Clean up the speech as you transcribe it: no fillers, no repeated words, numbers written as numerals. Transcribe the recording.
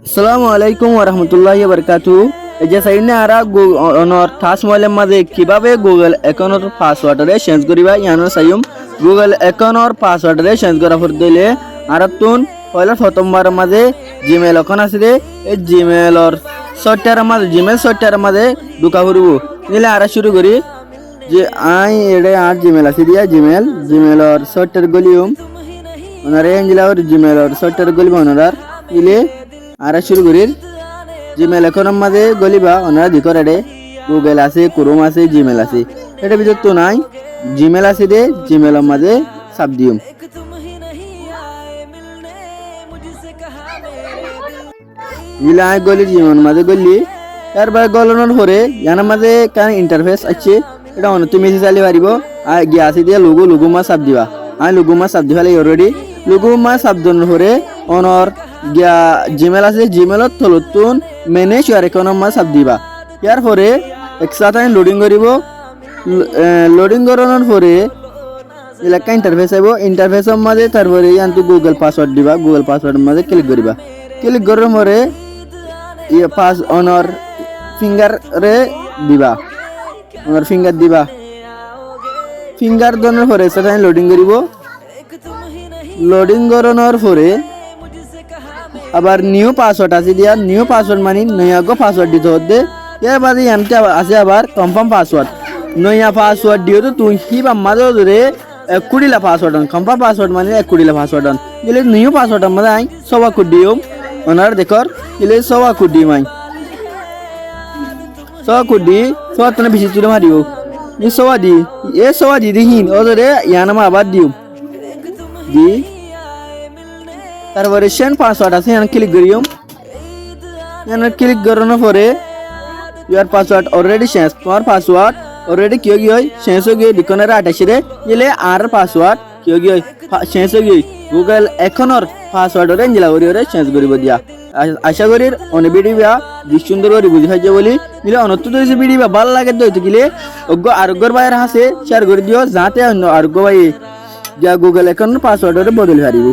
আসসালামু আলাইকুম ওরহমতুল্লাহি ওয়াবারাকাতু। এই যে সাইনে আরা অনর টাচ মোবাইলের মাঝে কিভাবে গুগল অ্যাকাউন্টের পাসওয়ার্ডরে চেঞ্জ করিবা ইয়ানো সাইম গুগল অ্যাকাউন্টের পাসওয়ার্ডরে চেঞ্জ করা পর দিলে আর তুন পয়লা প্রথমবার মাঝে জিমেল অ্যাকাউন্ট আছে রে এই জিমেলর সফটওয়্যারের মাঝে ঢুকা পড়ব নিলে আর শুরু করি যে আই এডে আর জিমেল আছে দিয়া জিমেলর সফটওয়্যার গলিউম ওনারে এঞ্জিলার জিমেলর সফটওয়্যার গলিব ওনার ইলে আর শুরু করির জিমেল এখনের মাঝে গলিবা ওনারা দিকর এডে গুগল আছে ক্রোম আছে জিমেল আছে এটা ভিতর তো নাই জিমেল আছে দে জিমেলের মাঝে সাব দিউম ইলা আই গলি জিমেল মাঝে গলি তারপর গলনোর পরে ইয়ানার মাঝে কান ইন্টারফেস আছে এটা অন তুমি চালি পারিব আর গিয়া আছে দিয়ে লুগু মা সাব দিবা আই লুগু মা সাব দিবালে অলরেডি লুগু মা সাব দনের পরে অনর গিয়া জিমেল আছে জিমেলত থলতুন ম্যানেজ ইয়ার অ্যাকাউন্টের মাঝে সাব দিবা ইয়ার পরে একসাথে লোডিং করিব লোডিং করানোর পরে এলাকা ইন্টারফেস আইব ইন্টারফেসের মাঝে তারপরে ইয়ান্তু গুগল পাসওয়ার্ড দিবা গুগল পাসওয়ার্ডের মাঝে ক্লিক করিবা ক্লিক করার পরে ইয়ে পাস অনর ফিঙ্গার রে দিবা অনর ফিঙ্গার দিবা ফিঙ্গার দনের পরে সেটা লোডিং করিব লোডিং করানোর পরে আবার নিউ পাসওয়ার্ড আছে দিয়া নিউ পাসওয়ার্ড মানে নয়া পাসওয়ার্ড দিতে হতে এর বাদে এমতে আছে আবার কনফার্ম পাসওয়ার্ড নয়া পাসওয়ার্ড দিও তো তুই কি বা মাঝে ধরে 20লা পাসওয়ার্ড কনফার্ম পাসওয়ার্ড মানে 20লা পাসওয়ার্ড দিলে নিউ পাসওয়ার্ড মানে আই সবা কোড দিও ওনার দেখর দিলে সবা কোড দি মাই সবা কোড দি সবা তনে বেশি তুলে মারিও নি সবা দি দিহিন ওদরে ইয়ানামা আবার দিও দি তারপরে সেন্ড পাসওয়ার্ড আছে এখানে ক্লিক করিও এখানে ক্লিক করানোর পরে ইউর পাসওয়ার্ড অলরেডি চেঞ্জ তোমার পাসওয়ার্ড অলরেডি কিয় গিয়ে চেঞ্জ হয়ে গিয়ে ডিকনের আটাশিরে গেলে আর পাসওয়ার্ড কিয় গিয়ে চেঞ্জ হয়ে গিয়ে গুগল এখনের পাসওয়ার্ড ওরে জেলা ওরে চেঞ্জ করিব দিয়া আশা করি অনেক ভিডিও সুন্দর করে বুঝি পাইছে বলি দিলে অনত যদি ভিডিও ভালো লাগে তো গিলে অজ্ঞ আরোগ্যর বাইরে আছে শেয়ার করে দিও যাতে অন্য আরোগ্য ভাই যা গুগল এখনের পাসওয়ার্ড ওরে বদলে পারিব।